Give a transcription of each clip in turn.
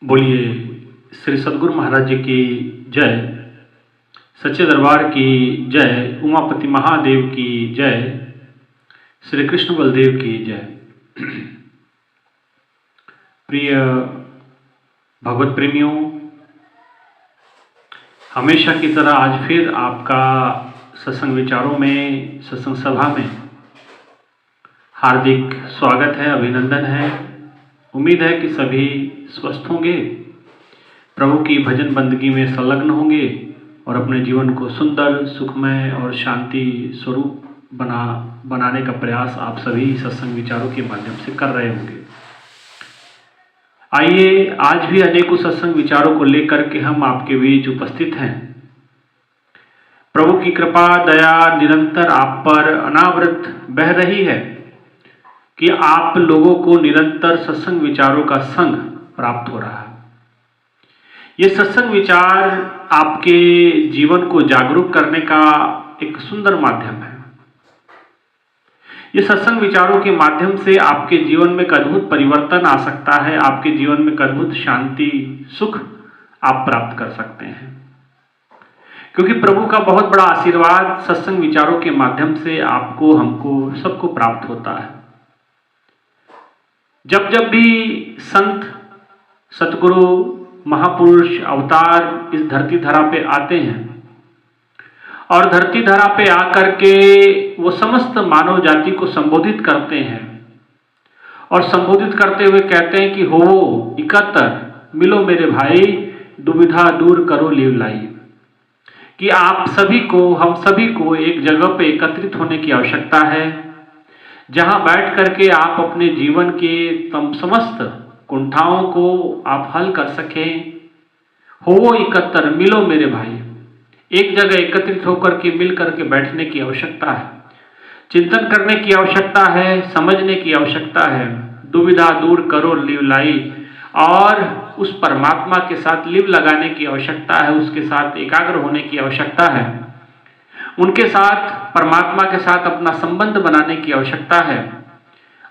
बोलिए श्री सद्गुरु महाराज जी की जय, सच्चे दरबार की जय, उमापति महादेव की जय, श्री कृष्ण बलदेव की जय। प्रिय भगवत प्रेमियों, हमेशा की तरह आज फिर आपका सत्संग विचारों में, सत्संग सभा में हार्दिक स्वागत है, अभिनंदन है। उम्मीद है कि सभी स्वस्थ होंगे, प्रभु की भजन बंदगी में संलग्न होंगे और अपने जीवन को सुंदर, सुखमय और शांति स्वरूप बनाने का प्रयास आप सभी सत्संग विचारों के माध्यम से कर रहे होंगे। आइए, आज भी अनेकों सत्संग विचारों को लेकर के हम आपके बीच उपस्थित हैं। प्रभु की कृपा दया निरंतर आप पर अनावृत बह रही है कि आप लोगों को निरंतर सत्संग विचारों का संग प्राप्त हो रहा है। ये सत्संग विचार आपके जीवन को जागरूक करने का एक सुंदर माध्यम है। ये सत्संग विचारों के माध्यम से आपके जीवन में एक अद्भुत परिवर्तन आ सकता है, आपके जीवन में एक अद्भुत शांति, सुख आप प्राप्त कर सकते हैं। क्योंकि प्रभु का बहुत बड़ा आशीर्वाद सत्संग विचारों के माध्यम से आपको, हमको, सबको प्राप्त होता है। जब जब भी संत, सतगुरु, महापुरुष, अवतार इस धरती धरा पे आते हैं और धरती धरा पे आकर के वो समस्त मानव जाति को संबोधित करते हैं और संबोधित करते हुए कहते हैं कि हो इकतर मिलो मेरे भाई, दुविधा दूर करो लीव लाई। कि आप सभी को, हम सभी को एक जगह पे एकत्रित होने की आवश्यकता है, जहां बैठ करके आप अपने जीवन के समस्त कुंठाओं को आप हल कर सकें। हो इकत्तर मिलो मेरे भाई, एक जगह एकत्रित होकर के मिल करके बैठने की आवश्यकता है, चिंतन करने की आवश्यकता है, समझने की आवश्यकता है। दुविधा दूर करो लिव लाई, और उस परमात्मा के साथ लिव लगाने की आवश्यकता है, उसके साथ एकाग्र होने की आवश्यकता है, उनके साथ, परमात्मा के साथ अपना संबंध बनाने की आवश्यकता है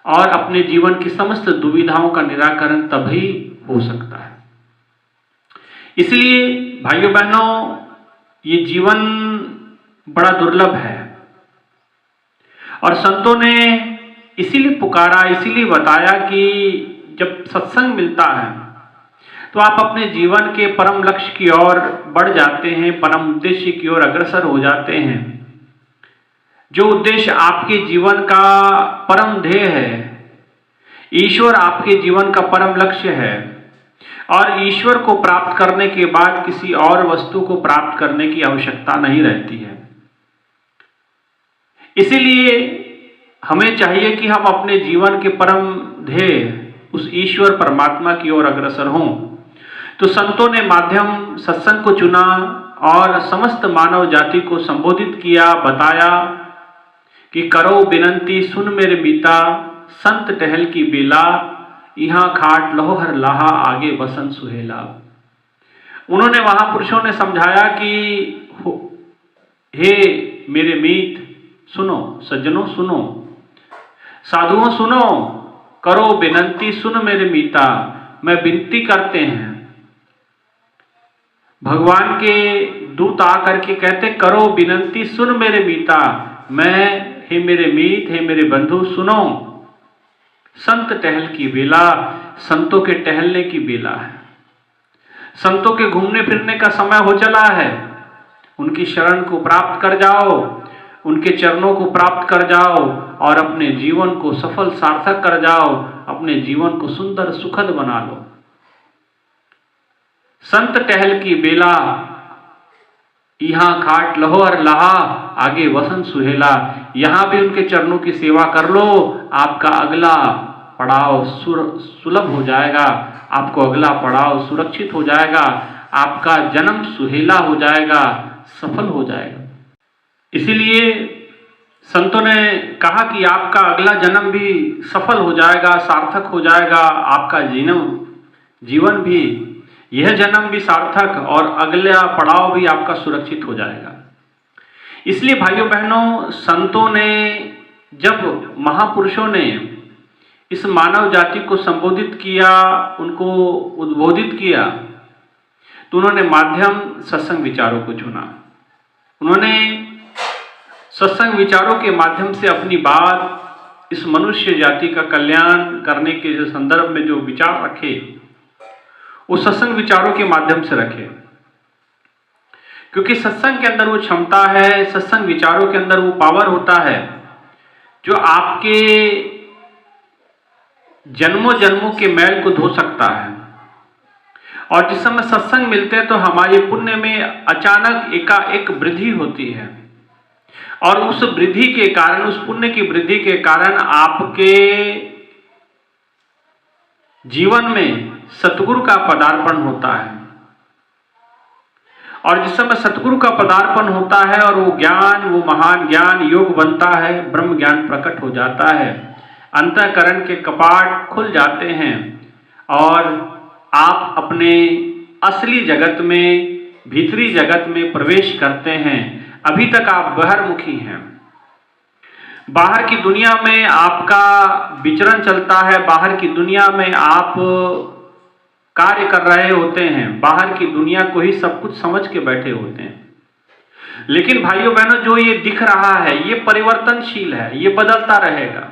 और अपने जीवन की समस्त दुविधाओं का निराकरण तभी हो सकता है। इसलिए भाइयों बहनों, ये जीवन बड़ा दुर्लभ है और संतों ने इसीलिए पुकारा, इसीलिए बताया कि जब सत्संग मिलता है तो आप अपने जीवन के परम लक्ष्य की ओर बढ़ जाते हैं, परम उद्देश्य की ओर अग्रसर हो जाते हैं। जो उद्देश्य आपके जीवन का परम ध्येय है, ईश्वर आपके जीवन का परम लक्ष्य है और ईश्वर को प्राप्त करने के बाद किसी और वस्तु को प्राप्त करने की आवश्यकता नहीं रहती है। इसीलिए हमें चाहिए कि हम अपने जीवन के परम ध्येय उस ईश्वर परमात्मा की ओर अग्रसर हों। तो संतों ने माध्यम सत्संग को चुना और समस्त मानव जाति को संबोधित किया, बताया कि करो विनंती सुन मेरे मीता, संत टहल की बेला, यहाँ खाट लहो हर लाहा, आगे बसन सुहेला। उन्होंने, महापुरुषों ने समझाया कि हे मेरे मीत सुनो, सज्जनों सुनो, साधुओं सुनो, करो विनंती सुन मेरे मीता। मैं विनती करते हैं, भगवान के दूत आकर के कहते करो विनंती सुन मेरे मीता। मैं, हे मेरे मीत, हे मेरे बंधु सुनो, संत टहल की बेला, संतों के टहलने की बेला है, संतों के घूमने फिरने का समय हो चला है। उनकी शरण को प्राप्त कर जाओ, उनके चरणों को प्राप्त कर जाओ और अपने जीवन को सफल सार्थक कर जाओ, अपने जीवन को सुंदर सुखद बना लो। संत टहल की बेला, यहाँ खाट लहो हर लाहा, आगे वसन सुहेला। यहाँ भी उनके चरणों की सेवा कर लो, आपका अगला पड़ाव सुलभ हो जाएगा, आपको अगला पड़ाव सुरक्षित हो जाएगा, आपका जन्म सुहेला हो जाएगा, सफल हो जाएगा। इसीलिए संतों ने कहा कि आपका अगला जन्म भी सफल हो जाएगा, सार्थक हो जाएगा, आपका जीवन भी, यह जन्म भी सार्थक और अगला पड़ाव भी आपका सुरक्षित हो जाएगा। इसलिए भाइयों बहनों, संतों ने, जब महापुरुषों ने इस मानव जाति को संबोधित किया, उनको उद्बोधित किया, तो उन्होंने माध्यम सत्संग विचारों को चुना। उन्होंने सत्संग विचारों के माध्यम से अपनी बात इस मनुष्य जाति का कल्याण करने के जो संदर्भ में जो विचार रखे, वो सत्संग विचारों के माध्यम से रखे। क्योंकि सत्संग के अंदर वो क्षमता है, सत्संग विचारों के अंदर वो पावर होता है जो आपके जन्मों जन्मों के मैल को धो सकता है। और जिस समय सत्संग मिलते हैं तो हमारे पुण्य में अचानक एकाएक वृद्धि होती है, और उस वृद्धि के कारण, उस पुण्य की वृद्धि के कारण आपके जीवन में सतगुरु का पदार्पण होता है। और जिस समय सतगुरु का पदार्पण होता है और वो ज्ञान, वो महान ज्ञान योग बनता है, ब्रह्म ज्ञान प्रकट हो जाता है, अंतःकरण के कपाट खुल जाते हैं और आप अपने असली जगत में, भीतरी जगत में प्रवेश करते हैं। अभी तक आप बहिर्मुखी हैं, बाहर की दुनिया में आपका विचरण चलता है, बाहर की दुनिया में आप कार्य कर रहे होते हैं, बाहर की दुनिया को ही सब कुछ समझ के बैठे होते हैं। लेकिन भाइयों बहनों, जो ये दिख रहा है ये परिवर्तनशील है, ये बदलता रहेगा,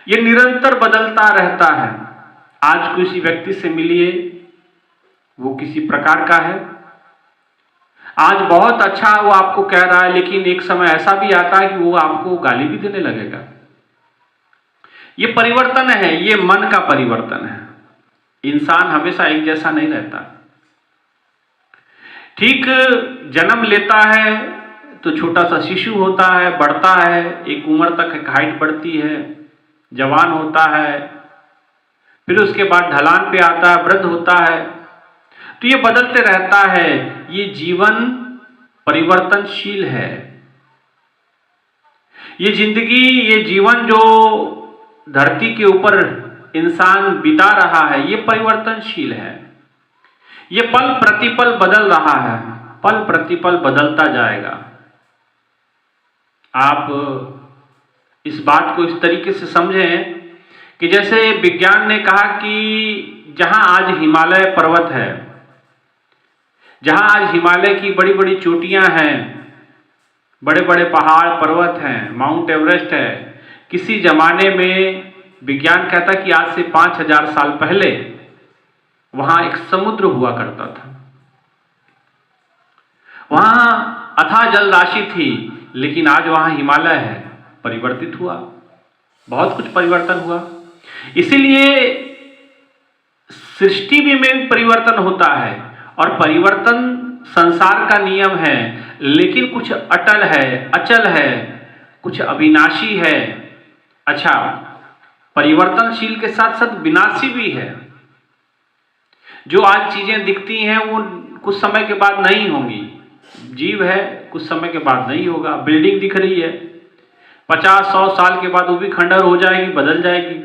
ये निरंतर बदलता रहता है। आज किसी व्यक्ति से मिलिए, वो किसी प्रकार का है, आज बहुत अच्छा वो आपको कह रहा है, लेकिन एक समय ऐसा भी आता है कि वो आपको गाली भी देने लगेगा। ये परिवर्तन है, ये मन का परिवर्तन है। इंसान हमेशा एक जैसा नहीं रहता। ठीक जन्म लेता है तो छोटा सा शिशु होता है, बढ़ता है, एक उम्र तक एक हाइट बढ़ती है, जवान होता है, फिर उसके बाद ढलान पे आता है, वृद्ध होता है। तो ये बदलते रहता है। ये जीवन परिवर्तनशील है। ये जिंदगी, ये जीवन जो धरती के ऊपर इंसान बिता रहा है, ये परिवर्तनशील है। ये पल प्रतिपल बदल रहा है, पल प्रतिपल बदलता जाएगा। आप इस बात को इस तरीके से समझें कि जैसे विज्ञान ने कहा कि जहां आज हिमालय पर्वत है, जहां आज हिमालय की बड़ी बड़ी चोटियां हैं, बड़े बड़े पहाड़ पर्वत हैं, माउंट एवरेस्ट है, किसी जमाने में विज्ञान कहता कि आज से 5000 साल पहले वहां एक समुद्र हुआ करता था, वहां अथाह जल राशि थी, लेकिन आज वहां हिमालय है। परिवर्तित हुआ, बहुत कुछ परिवर्तन हुआ। इसीलिए सृष्टि में परिवर्तन होता है, और परिवर्तन संसार का नियम है, लेकिन कुछ अटल है, अचल है, कुछ अविनाशी है। अच्छा, परिवर्तनशील के साथ साथ विनाशी भी है। जो आज चीजें दिखती हैं वो कुछ समय के बाद नहीं होंगी। जीव है, कुछ समय के बाद नहीं होगा। बिल्डिंग दिख रही है, 50-100 साल के बाद वो भी खंडर हो जाएगी, बदल जाएगी।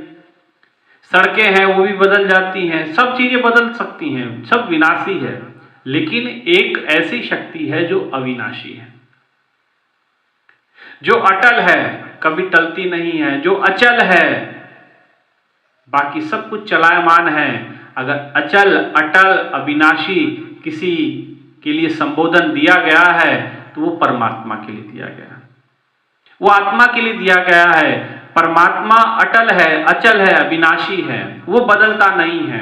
सड़कें हैं, वो भी बदल जाती हैं, सब चीजें बदल सकती हैं, सब विनाशी है। लेकिन एक ऐसी शक्ति है जो अविनाशी है, जो अटल है, कभी टलती नहीं है, जो अचल है। बाकी सब कुछ चलायमान है। अगर अचल, अटल, अविनाशी किसी के लिए संबोधन दिया गया है तो वो परमात्मा के लिए दिया गया है, वो आत्मा के लिए दिया गया है। परमात्मा अटल है, अचल है, अविनाशी है, वो बदलता नहीं है।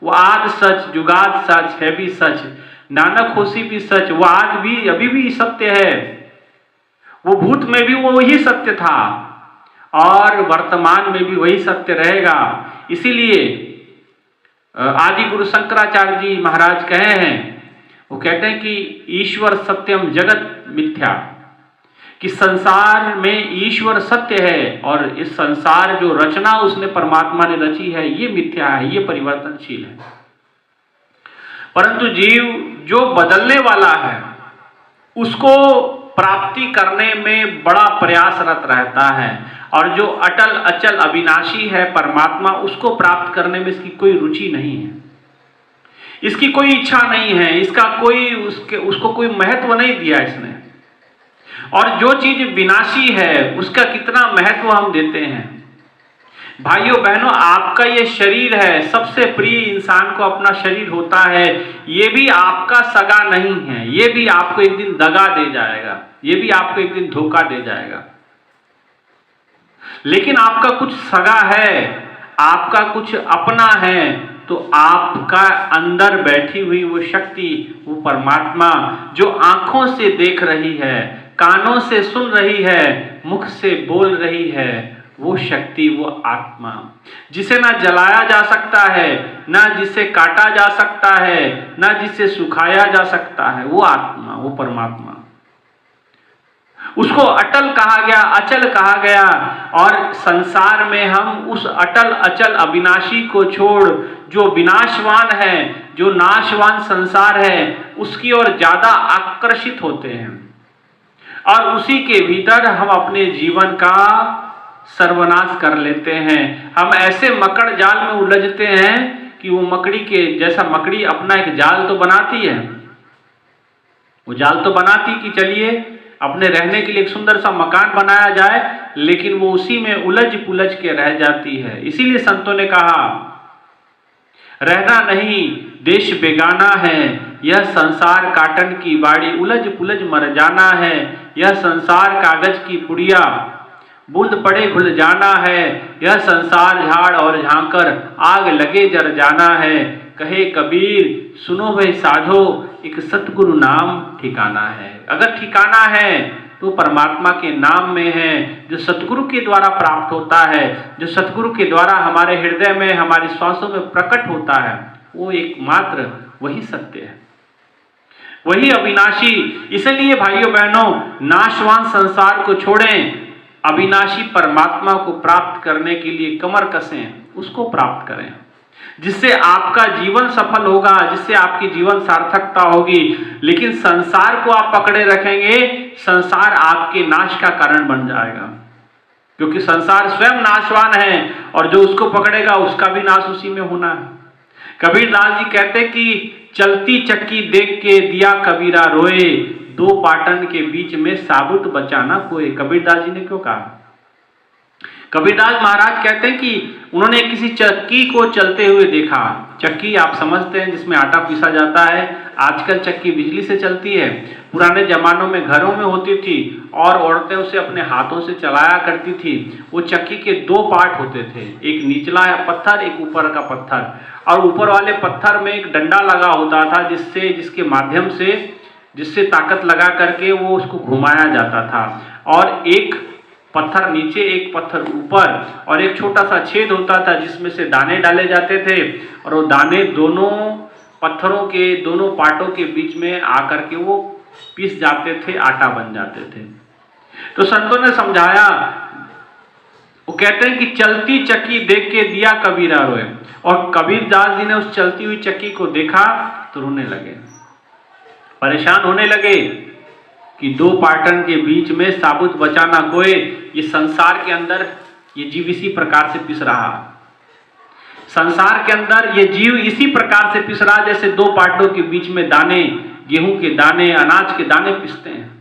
वो आज सच, जुगाद सच, है भी सच, नानक होसी भी सच। वो आज भी, अभी भी सत्य है। वो भूत में भी वो वही सत्य था और वर्तमान में भी वही सत्य रहेगा। इसीलिए आदि गुरु शंकराचार्य जी महाराज कहे हैं, वो कहते हैं कि ईश्वर सत्यम जगत मिथ्या, कि संसार में ईश्वर सत्य है और इस संसार जो रचना उसने परमात्मा ने रची है ये मिथ्या है, ये परिवर्तनशील है। परंतु जीव जो बदलने वाला है उसको प्राप्ति करने में बड़ा प्रयासरत रहता है, और जो अटल, अचल, अविनाशी है परमात्मा, उसको प्राप्त करने में इसकी कोई रुचि नहीं है, इसकी कोई इच्छा नहीं है, इसका कोई उसको कोई महत्व नहीं दिया इसने। और जो चीज विनाशी है उसका कितना महत्व हम देते हैं। भाइयों बहनों, आपका ये शरीर है, सबसे प्रिय इंसान को अपना शरीर होता है, ये भी आपका सगा नहीं है, ये भी आपको एक दिन दगा दे जाएगा, ये भी आपको एक दिन धोखा दे जाएगा। लेकिन आपका कुछ सगा है, आपका कुछ अपना है, तो आपका अंदर बैठी हुई वो शक्ति, वो परमात्मा जो आंखों से देख रही है, कानों से सुन रही है, मुख से बोल रही है, वो शक्ति, वो आत्मा जिसे ना जलाया जा सकता है, ना जिसे काटा जा सकता है, ना जिसे सुखाया जा सकता है, वो आत्मा, वो परमात्मा, उसको अटल कहा गया, अचल कहा गया। और संसार में हम उस अटल अचल अविनाशी को छोड़ जो विनाशवान है, जो नाशवान संसार है, उसकी ओर ज्यादा आकर्षित होते हैं और उसी के भीतर हम अपने जीवन का सर्वनाश कर लेते हैं। हम ऐसे मकड़ जाल में उलझते हैं कि वो मकड़ी के जैसा, मकड़ी अपना एक जाल तो बनाती है, वो जाल तो बनाती कि चलिए अपने रहने के लिए एक सुंदर सा मकान बनाया जाए, लेकिन वो उसी में उलझ पुलझ के रह जाती है। इसीलिए संतों ने कहा, रहना नहीं देश बेगाना है, यह संसार काटन की बाड़ी, उलझ पुलझ मर जाना है, यह संसार कागज की पुड़िया, बूंद पड़े घुल जाना है, यह संसार झाड़ और झांकर, आग लगे जर जाना है। कहे कबीर सुनो भाई साधो, एक सतगुरु नाम ठिकाना है। अगर ठिकाना है तो परमात्मा के नाम में है, जो सतगुरु के द्वारा प्राप्त होता है, जो सतगुरु के द्वारा हमारे हृदय में, हमारी श्वासों में प्रकट होता है, वो एकमात्र वही सत्य है, वही अविनाशी। इसलिए भाइयों बहनों, नाशवान संसार को छोड़ें, अविनाशी परमात्मा को प्राप्त करने के लिए कमर कसें, उसको प्राप्त करें, जिससे आपका जीवन सफल होगा, जिससे आपकी जीवन सार्थकता होगी। लेकिन संसार को आप पकड़े रखेंगे, संसार आपके नाश का कारण बन जाएगा, क्योंकि संसार स्वयं नाशवान है और जो उसको पकड़ेगा उसका भी नाश उसी में होना है। कबीरदास जी कहते कि चलती चक्की देख के दिया कबीरा रोए, दो पाटन के बीच में साबुत बचाना कोई। कबीरदास जी ने क्यों कहा? कबीरदास महाराज कहते हैं कि उन्होंने किसी चक्की को चलते हुए देखा। चक्की आप समझते हैं जिसमें आटा पीसा जाता है। आजकल चक्की बिजली से चलती है, पुराने जमानों में घरों में होती थी और औरतें उसे अपने हाथों से चलाया करती थी। वो चक्की के दो पार्ट होते थे, एक निचला पत्थर, एक ऊपर का पत्थर, और ऊपर वाले पत्थर में एक डंडा लगा होता था जिसके माध्यम से, जिससे ताकत लगा करके वो उसको घुमाया जाता था। और एक पत्थर नीचे, एक पत्थर ऊपर, और एक छोटा सा छेद होता था जिसमें से दाने डाले जाते थे, और वो दाने दोनों पत्थरों के दोनों पार्टों के बीच में आकर के वो पिस जाते थे, आटा बन जाते थे। तो संतों ने समझाया, वो कहते हैं कि चलती चक्की देख के दिया कबीरा रोए। और कबीरदास जी ने उस चलती हुई चक्की को देखा तो रोने लगे, परेशान होने लगे कि दो पाटन के बीच में साबुत बचाना कोई। ये संसार के अंदर ये जीव इसी प्रकार से पिस रहा, संसार के अंदर ये जीव इसी प्रकार से पिस रहा जैसे दो पाटों के बीच में दाने, गेहूं के दाने, अनाज के दाने पिसते हैं।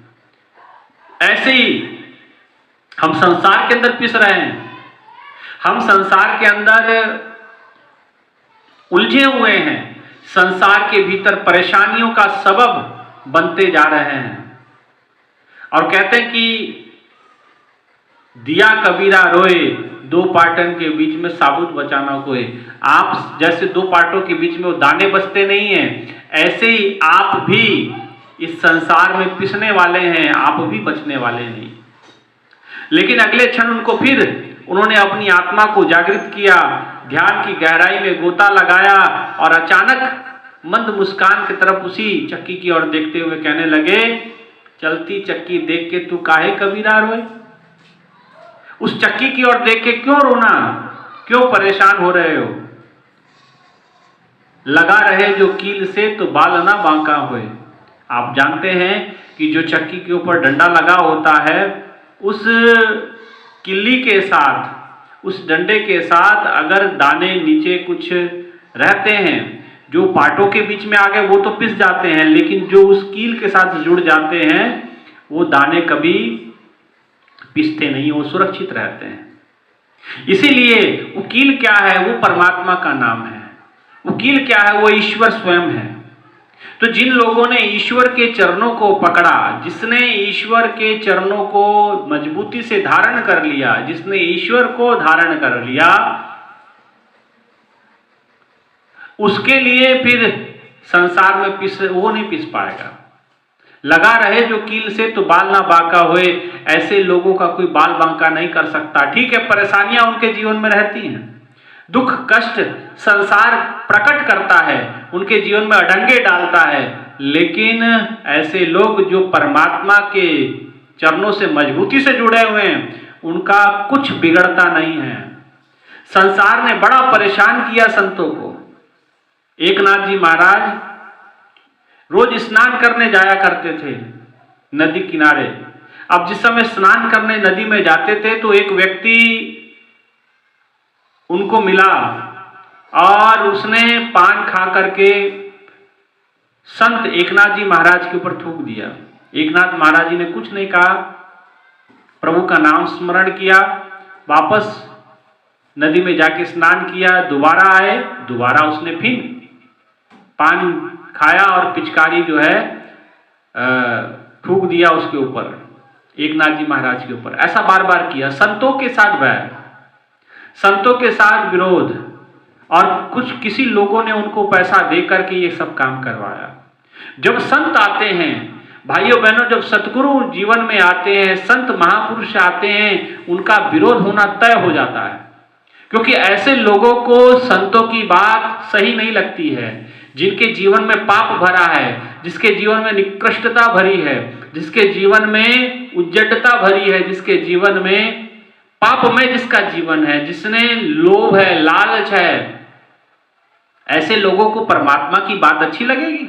ऐसे ही हम संसार के अंदर पिस रहे हैं, हम संसार के अंदर उलझे हुए हैं, संसार के भीतर परेशानियों का सबब बनते जा रहे हैं। और कहते हैं कि दिया कबीरा रोए, दो पाटन के बीच में साबुत बचाना कोई। आप जैसे दो पाटों के बीच में वो दाने बचते नहीं हैं, ऐसे ही आप भी इस संसार में पिसने वाले हैं, आप भी बचने वाले नहीं। लेकिन अगले क्षण उनको फिर उन्होंने अपनी आत्मा को जागृत किया, ध्यान की गहराई में गोता लगाया और अचानक मंद मुस्कान की तरफ उसी चक्की की ओर देखते हुए कहने लगे, चलती चक्की देख के तू काहे कबीरा रोए? उस चक्की की ओर देख के क्यों रोना, क्यों परेशान हो रहे हो? लगा रहे जो कील से तो बाल ना बांका होए। आप जानते हैं कि जो चक्की के ऊपर डंडा लगा होता है, उस किल्ली के साथ, उस डंडे के साथ अगर दाने नीचे कुछ रहते हैं, जो पाटों के बीच में आ गए वो तो पिस जाते हैं, लेकिन जो उस कील के साथ जुड़ जाते हैं वो दाने कभी पिसते नहीं, वो सुरक्षित रहते हैं। इसीलिए वकील क्या है? वो परमात्मा का नाम है। वकील क्या है? वो ईश्वर स्वयं है। तो जिन लोगों ने ईश्वर के चरणों को पकड़ा, जिसने ईश्वर के चरणों को मजबूती से धारण कर लिया, जिसने ईश्वर को धारण कर लिया, उसके लिए फिर संसार में वो नहीं पिस पाएगा। लगा रहे जो कील से तो बाल ना बांका होए, ऐसे लोगों का कोई बाल बांका नहीं कर सकता। ठीक है, परेशानियां उनके जीवन में रहती हैं, दुख कष्ट संसार प्रकट करता है, उनके जीवन में अड़ंगे डालता है, लेकिन ऐसे लोग जो परमात्मा के चरणों से मजबूती से जुड़े हुए हैं, उनका कुछ बिगड़ता नहीं है। संसार ने बड़ा परेशान किया संतों को। एकनाथ जी महाराज रोज स्नान करने जाया करते थे नदी किनारे। अब जिस समय स्नान करने नदी में जाते थे तो एक व्यक्ति उनको मिला और उसने पान खा करके संत एकनाथ जी महाराज के ऊपर थूक दिया। एकनाथ महाराज जी ने कुछ नहीं कहा, प्रभु का नाम स्मरण किया, वापस नदी में जाके स्नान किया, दोबारा आए, दोबारा उसने फिर पान खाया और पिचकारी जो है थूक दिया उसके ऊपर, एकनाथ जी महाराज के ऊपर। ऐसा बार बार किया। संतों के साथ बैर, संतों के साथ विरोध, और कुछ किसी लोगों ने उनको पैसा दे करके ये सब काम करवाया। जब संत आते हैं भाइयों बहनों, जब सतगुरु जीवन में आते हैं, संत महापुरुष आते हैं, उनका विरोध होना तय हो जाता है, क्योंकि ऐसे लोगों को संतों की बात सही नहीं लगती है। जिनके जीवन में पाप भरा है, जिसके जीवन में निकृष्टता भरी है, जिसके जीवन में उज्जडता भरी है, जिसके जीवन में पाप में जिसका जीवन है, जिसने लोभ है, लालच है, ऐसे लोगों को परमात्मा की बात अच्छी लगेगी?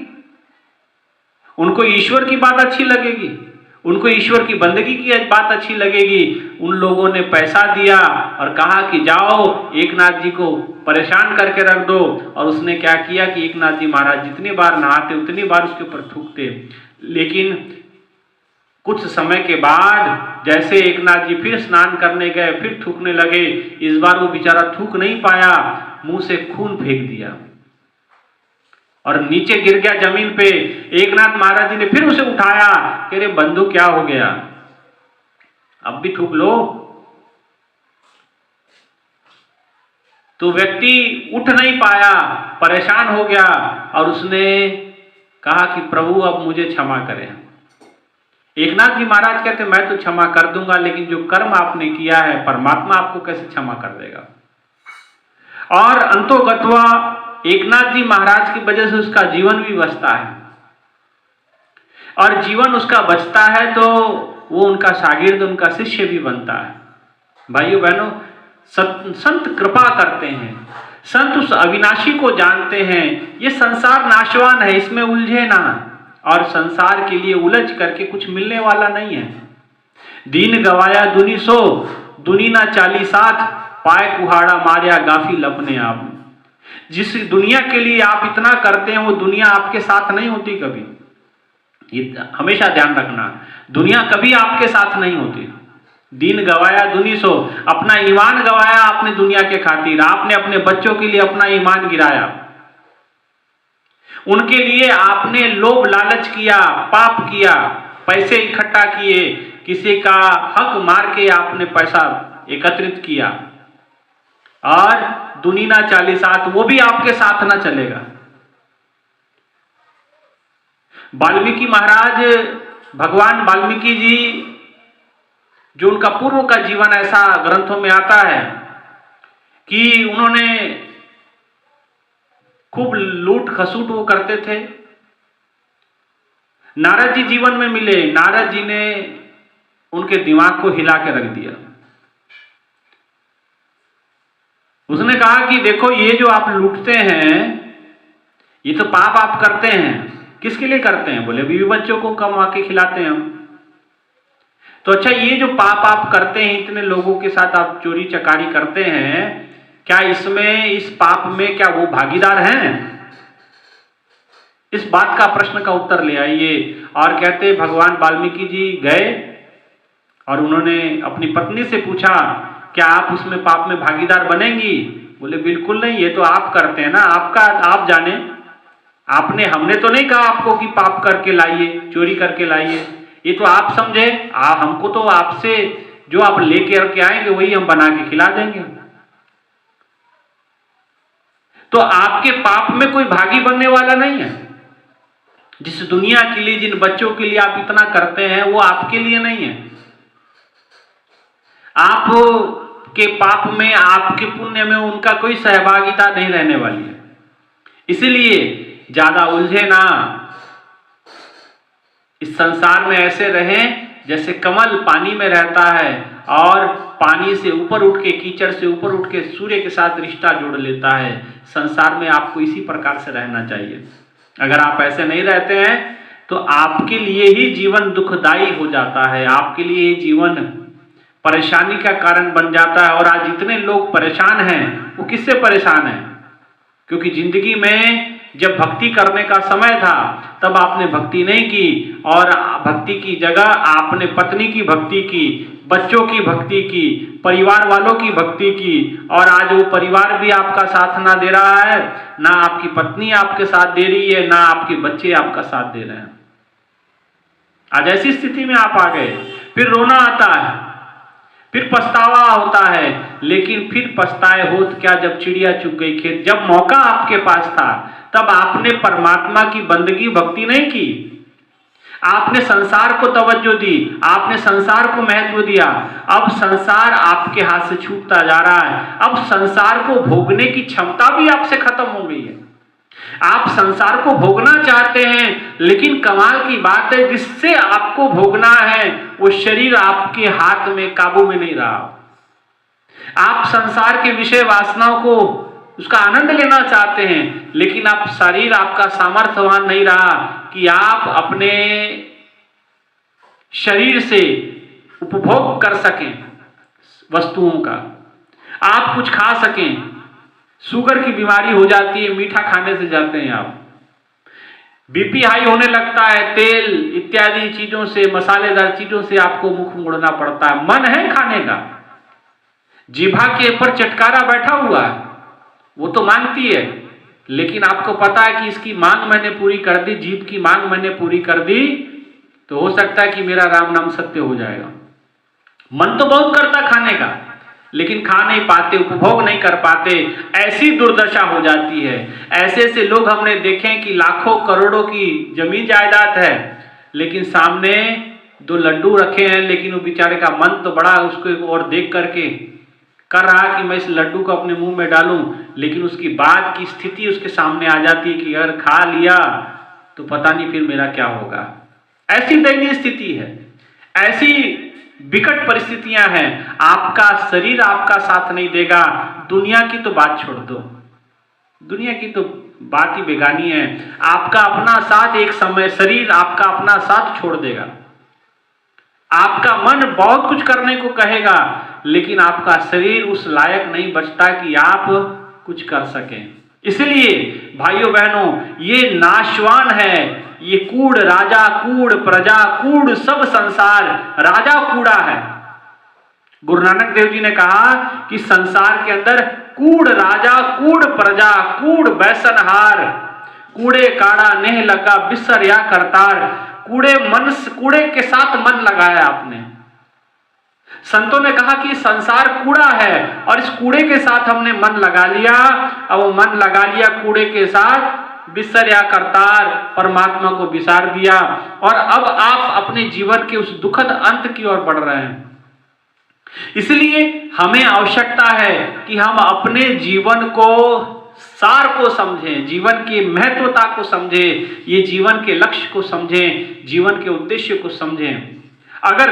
उनको ईश्वर की बात अच्छी लगेगी? उनको ईश्वर की बंदगी की बात अच्छी लगेगी? उन लोगों ने पैसा दिया और कहा कि जाओ एकनाथ जी को परेशान करके रख दो, और उसने क्या किया कि एकनाथ जी महाराज जितनी बार नहाते उतनी बार उसके ऊपर थूकते। लेकिन कुछ समय के बाद जैसे एकनाथ जी फिर स्नान करने गए, फिर थूकने लगे। इस बार वो बेचारा थूक नहीं पाया, मुंह से खून फेंक दिया और नीचे गिर गया जमीन पे। एकनाथ महाराज जी ने फिर उसे उठाया कि अरे बंधु क्या हो गया, अब भी थूक लो। तो व्यक्ति उठ नहीं पाया, परेशान हो गया, और उसने कहा कि प्रभु अब मुझे क्षमा करें। एकनाथ जी महाराज कहते मैं तो क्षमा कर दूंगा, लेकिन जो कर्म आपने किया है परमात्मा आपको कैसे क्षमा कर देगा। और अंतोगत्वा एकनाथ जी महाराज की वजह से उसका जीवन भी बचता है, और जीवन उसका बचता है तो वो उनका शागिर्द, उनका शिष्य भी बनता है। भाइयों बहनों, संत कृपा करते हैं, संत उस अविनाशी को जानते हैं। ये संसार नाशवान है, इसमें उलझे ना, और संसार के लिए उलझ करके कुछ मिलने वाला नहीं है। दीन गवाया दुनी सो, दुनी ना चाली साथ, पाए कुहाड़ा मारिया गाफिल अपने आप। जिस दुनिया के लिए आप इतना करते हैं वो दुनिया आपके साथ नहीं होती कभी। ये हमेशा ध्यान रखना, दुनिया कभी आपके साथ नहीं होती। दीन गवाया दुनी सो, अपना ईमान गवाया आपने दुनिया के खातिर, आपने अपने बच्चों के लिए अपना ईमान गिराया, उनके लिए आपने लोभ लालच किया, पाप किया, पैसे इकट्ठा किए, किसी का हक मार के आपने पैसा एकत्रित किया, और दुनिया 40 वो भी आपके साथ ना चलेगा। वाल्मीकि महाराज, भगवान वाल्मीकि जी, जो उनका पूर्व का जीवन ऐसा ग्रंथों में आता है कि उन्होंने खूब लूट खसूट वो करते थे। नारद जी जीवन में मिले, नारद जी ने उनके दिमाग को हिला के रख दिया। उसने कहा कि देखो ये जो आप लूटते हैं ये तो पाप आप करते हैं। किसके लिए करते हैं? बोले बीवी बच्चों को कमा के खिलाते हैं हम। तो अच्छा, ये जो पाप आप करते हैं, इतने लोगों के साथ आप चोरी चकारी करते हैं, क्या इसमें, इस पाप में क्या वो भागीदार हैं? इस बात का प्रश्न का उत्तर ले आइए। और कहते भगवान वाल्मीकि जी गए और उन्होंने अपनी पत्नी से पूछा क्या आप उसमें पाप में भागीदार बनेंगी? बोले बिल्कुल नहीं, ये तो आप करते हैं ना, आपका आप जाने। आपने, हमने तो नहीं कहा आपको कि पाप करके लाइए, चोरी करके लाइए, ये तो आप समझे। हमको तो आपसे जो आप लेके के आएंगे वही हम बना के खिला देंगे। तो आपके पाप में कोई भागी बनने वाला नहीं है। जिस दुनिया के लिए, जिन बच्चों के लिए आप इतना करते हैं, वो आपके लिए नहीं है। आप के पाप में, आपके पुण्य में उनका कोई सहभागिता नहीं रहने वाली है। इसलिए ज्यादा उलझे ना, इस संसार में ऐसे रहें जैसे कमल पानी में रहता है और पानी से ऊपर उठ के, कीचड़ से ऊपर उठ के सूर्य के साथ रिश्ता जोड़ लेता है। संसार में आपको इसी प्रकार से रहना चाहिए। अगर आप ऐसे नहीं रहते हैं तो आपके लिए ही जीवन दुखदाई हो जाता है, आपके लिए जीवन परेशानी का कारण बन जाता है। और आज जितने लोग परेशान हैं वो किससे परेशान हैं? क्योंकि जिंदगी में जब भक्ति करने का समय था तब आपने भक्ति नहीं की, और भक्ति की जगह आपने पत्नी की भक्ति की, बच्चों की भक्ति की, परिवार वालों की भक्ति की। और आज वो परिवार भी आपका साथ ना दे रहा है, ना आपकी पत्नी आपके साथ दे रही है, ना आपके बच्चे आपका साथ दे रहे हैं। आज ऐसी स्थिति में आप आ गए। फिर रोना आता है, फिर पछतावा होता है, लेकिन फिर पछताए होत क्या जब चिड़िया चुग गई खेत। जब मौका आपके पास था तब आपने परमात्मा की बंदगी भक्ति नहीं की, आपने संसार को तवज्जो दी, आपने संसार को महत्व दिया। अब संसार आपके हाथ से छूटता जा रहा है, अब संसार को भोगने की क्षमता भी आपसे खत्म हो गई है। आप संसार को भोगना चाहते हैं, लेकिन कमाल की बात है जिससे आपको भोगना है वो शरीर आपके हाथ में, काबू में नहीं रहा। आप संसार के विषय वासनाओं को, उसका आनंद लेना चाहते हैं, लेकिन आप शरीर आपका सामर्थ्यवान नहीं रहा कि आप अपने शरीर से उपभोग कर सकें वस्तुओं का, आप कुछ खा सकें। शुगर की बीमारी हो जाती है, मीठा खाने से जाते हैं आप, बीपी हाई होने लगता है, तेल इत्यादि चीजों से, मसालेदार चीजों से आपको मुख मोड़ना पड़ता है। मन है खाने का, जीभा के ऊपर चटकारा बैठा हुआ है, वो तो मांगती है, लेकिन आपको पता है कि इसकी मांग मैंने पूरी कर दी, जीभ की मांग मैंने पूरी कर दी, तो हो सकता है कि मेरा राम नाम सत्य हो जाएगा। मन तो बहुत करता खाने का, लेकिन खा नहीं पाते, उपभोग नहीं कर पाते, ऐसी दुर्दशा हो जाती है। ऐसे ऐसे लोग हमने देखे कि लाखों करोड़ों की जमीन जायदाद है, लेकिन सामने 2 लड्डू रखे हैं, लेकिन वो बेचारे का मन तो बड़ा उसको और देख करके कर रहा कि मैं इस लड्डू को अपने मुंह में डालूं, लेकिन उसकी बाद की स्थिति उसके सामने आ जाती है कि अगर खा लिया तो पता नहीं फिर मेरा क्या होगा। ऐसी दयनीय स्थिति है, ऐसी विकट परिस्थितियां हैं। आपका शरीर आपका साथ नहीं देगा। दुनिया की तो बात छोड़ दो, दुनिया की तो बात ही बेगानी है। आपका अपना साथ एक समय, शरीर आपका अपना साथ छोड़ देगा। आपका मन बहुत कुछ करने को कहेगा, लेकिन आपका शरीर उस लायक नहीं बचता कि आप कुछ कर सकें। इसलिए भाइयों बहनों, ये नाशवान है, ये कूड़ राजा, कूड़ प्रजा, कूड़ सब संसार, राजा कूड़ा है। गुरु नानक देव जी ने कहा कि संसार के अंदर कूड़ राजा, कूड़ प्रजा, कूड़ बैसनहार, कूड़े काड़ा नेह लगा बिसर या करतार। कूड़े के साथ मन लगाया आपने। संतों ने कहा कि संसार कूड़ा है और इस कूड़े के साथ हमने मन लगा लिया। अब वो मन लगा लिया कूड़े के साथ, बिसर या करतार, परमात्मा को बिसार दिया, और अब आप अपने जीवन के उस दुखद अंत की ओर बढ़ रहे हैं। इसलिए हमें आवश्यकता है कि हम अपने जीवन को, सार को समझें, जीवन की महत्वता को समझें, ये जीवन के लक्ष्य को समझें, जीवन के उद्देश्य को समझें। अगर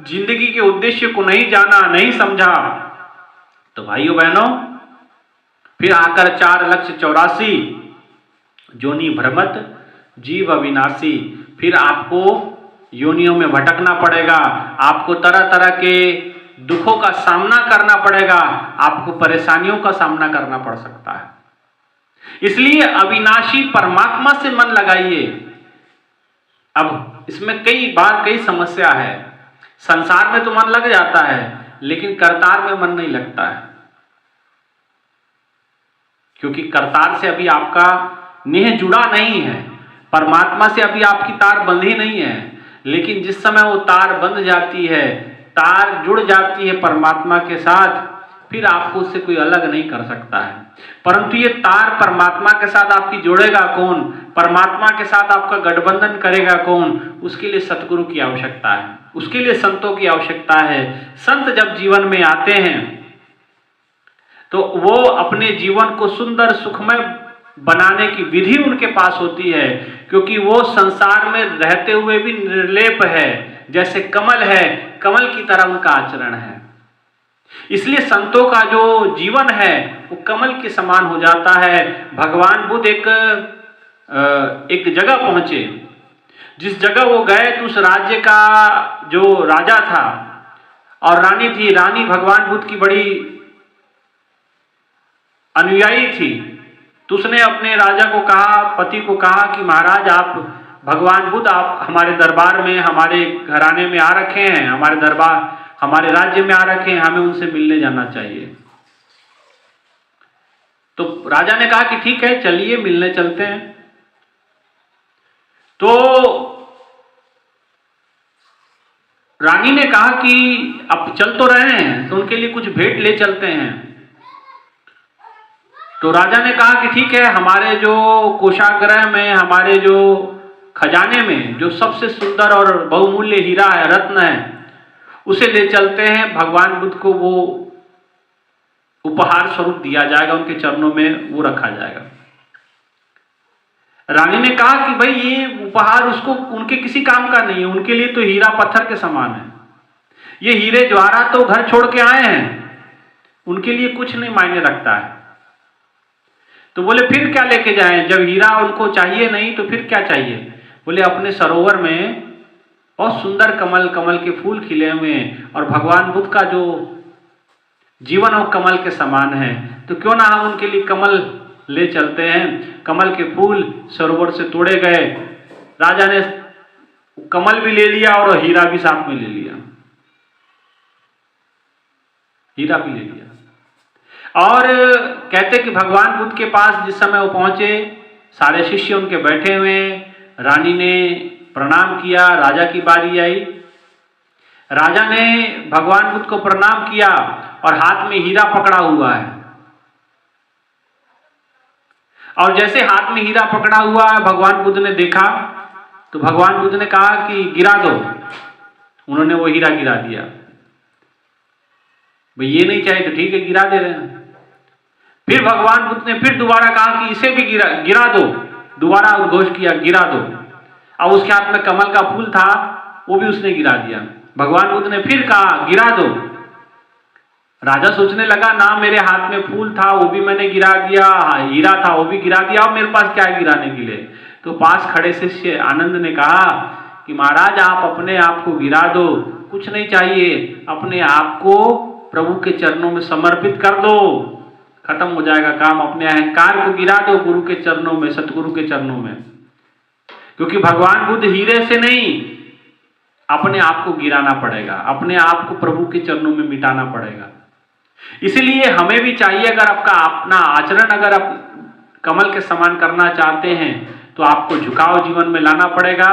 जिंदगी के उद्देश्य को नहीं जाना, नहीं समझा, तो भाइयों बहनों फिर आकर 4 लक्ष्य 84 जोनि भ्रमत जीव अविनाशी, फिर आपको योनियों में भटकना पड़ेगा, आपको तरह तरह के दुखों का सामना करना पड़ेगा, आपको परेशानियों का सामना करना पड़ सकता है। इसलिए अविनाशी परमात्मा से मन लगाइए। अब इसमें कई बार कई समस्या है। संसार में तो मन लग जाता है, लेकिन करतार में मन नहीं लगता है, क्योंकि करतार से अभी आपका नेह जुड़ा नहीं है, परमात्मा से अभी आपकी तार बंधी नहीं है। लेकिन जिस समय वो तार बंध जाती है, तार जुड़ जाती है परमात्मा के साथ, फिर आपको उससे कोई अलग नहीं कर सकता है। परंतु ये तार परमात्मा के साथ आपकी जोड़ेगा कौन, परमात्मा के साथ आपका गठबंधन करेगा कौन, उसके लिए सतगुरु की आवश्यकता है, उसके लिए संतों की आवश्यकता है। संत जब जीवन में आते हैं तो वो अपने जीवन को सुंदर सुखमय बनाने की विधि उनके पास होती है, क्योंकि वो संसार में रहते हुए भी निर्लेप है, जैसे कमल है, कमल की तरह उनका आचरण है। इसलिए संतों का जो जीवन है वो कमल के समान हो जाता है। भगवान बुद्ध एक जगह पहुंचे, जिस जगह वो गए तो उस राज्य का जो राजा था और रानी थी, रानी भगवान बुद्ध की बड़ी अनुयायी थी, तो उसने अपने राजा को कहा, पति को कहा कि महाराज आप भगवान बुद्ध आप हमारे दरबार में, हमारे घराने में आ रखे हैं, हमारे दरबार हमारे राज्य में आ रखे हैं, हमें उनसे मिलने जाना चाहिए। तो राजा ने कहा कि ठीक है, चलिए मिलने चलते हैं। तो रानी ने कहा कि अब चल तो रहे हैं तो उनके लिए कुछ भेंट ले चलते हैं। तो राजा ने कहा कि ठीक है, हमारे जो कोषागृह में, हमारे जो खजाने में जो सबसे सुंदर और बहुमूल्य हीरा है, रत्न है, उसे ले चलते हैं। भगवान बुद्ध को वो उपहार स्वरूप दिया जाएगा, उनके चरणों में वो रखा जाएगा। रानी ने कहा कि भाई ये उपहार उसको उनके किसी काम का नहीं है, उनके लिए तो हीरा पत्थर के समान है, ये हीरे जवाहरात तो घर छोड़ के आए हैं, उनके लिए कुछ नहीं मायने रखता है। तो बोले फिर क्या लेके जाएं, जब हीरा उनको चाहिए नहीं तो फिर क्या चाहिए? बोले अपने सरोवर में बहुत सुंदर कमल के फूल खिले हुए हैं और भगवान बुद्ध का जो जीवन वो कमल के समान है, तो क्यों ना हम उनके लिए कमल ले चलते हैं। कमल के फूल सरोवर से तोड़े गए, राजा ने कमल भी ले लिया और हीरा भी साथ में ले लिया, हीरा भी ले लिया। और कहते कि भगवान बुद्ध के पास जिस समय वो पहुंचे, सारे शिष्य उनके बैठे हुए, रानी ने प्रणाम किया, राजा की बारी आई। राजा ने भगवान बुद्ध को प्रणाम किया और हाथ में हीरा पकड़ा हुआ है, और जैसे हाथ में हीरा पकड़ा हुआ है भगवान बुद्ध ने देखा, तो भगवान बुद्ध ने कहा कि गिरा दो। उन्होंने वो हीरा गिरा दिया। भाई ये नहीं चाहिए तो ठीक है, गिरा दे रहे हैं। फिर भगवान बुद्ध ने फिर दोबारा कहा कि इसे भी गिरा दो, दोबारा उद्घोष किया, गिरा दो। अब उसके हाथ में कमल का फूल था, वो भी उसने गिरा दिया। भगवान बुद्ध ने फिर कहा गिरा दो। राजा सोचने लगा, ना मेरे हाथ में फूल था वो भी मैंने गिरा दिया, हीरा था वो भी गिरा दिया, और मेरे पास क्या है गिराने के लिए? तो पास खड़े शिष्य आनंद ने कहा कि महाराज आप अपने आप को गिरा दो, कुछ नहीं चाहिए, अपने आप को प्रभु के चरणों में समर्पित कर दो, खत्म हो जाएगा काम। अपने अहंकार को गिरा दो गुरु के चरणों में, सतगुरु के चरणों में। क्योंकि भगवान बुद्ध हीरे से नहीं, अपने आप को गिराना पड़ेगा, अपने आप को प्रभु के चरणों में मिटाना पड़ेगा। इसलिए हमें भी चाहिए, अगर आपका अपना आचरण अगर आप कमल के समान करना चाहते हैं तो आपको झुकाव जीवन में लाना पड़ेगा,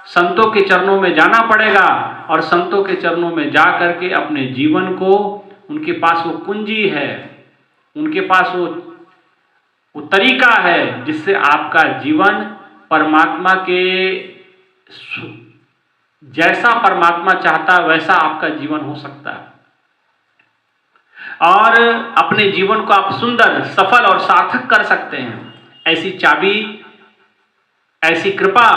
संतों के चरणों में जाना पड़ेगा, और संतों के चरणों में जा करके अपने जीवन को, उनके पास वो कुंजी है, उनके पास वो तरीका है जिससे आपका जीवन परमात्मा के जैसा परमात्मा चाहता है वैसा आपका जीवन हो सकता है, और अपने जीवन को आप सुंदर, सफल और सार्थक कर सकते हैं। ऐसी चाबी, ऐसी कृपा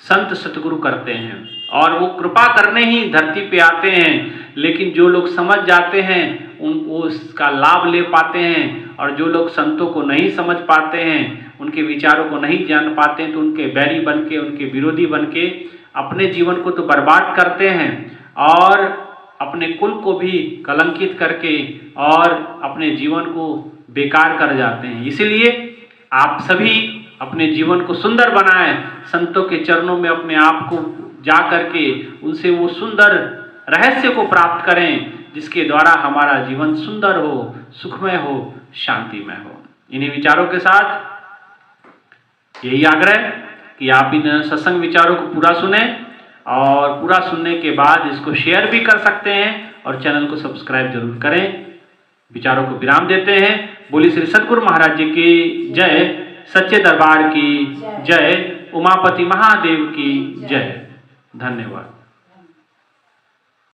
संत सतगुरु करते हैं, और वो कृपा करने ही धरती पे आते हैं। लेकिन जो लोग समझ जाते हैं उनको उसका लाभ ले पाते हैं, और जो लोग संतों को नहीं समझ पाते हैं, उनके विचारों को नहीं जान पाते हैं, तो उनके बैरी बन के, उनके विरोधी बन के अपने जीवन को तो बर्बाद करते हैं, और अपने कुल को भी कलंकित करके और अपने जीवन को बेकार कर जाते हैं। इसीलिए आप सभी अपने जीवन को सुंदर बनाएं, संतों के चरणों में अपने आप को जा करके उनसे वो सुंदर रहस्य को प्राप्त करें, जिसके द्वारा हमारा जीवन सुंदर हो, सुखमय हो, शांतिमय हो। इन्हीं विचारों के साथ यही आग्रह कि आप इन सत्संग विचारों को पूरा सुने और पूरा सुनने के बाद इसको शेयर भी कर सकते हैं और चैनल को सब्सक्राइब जरूर करें। विचारों को विराम देते हैं। बोली श्री सद्गुरु महाराज जी की जय, सच्चे दरबार की जय, उमापति महादेव की जय। धन्यवाद।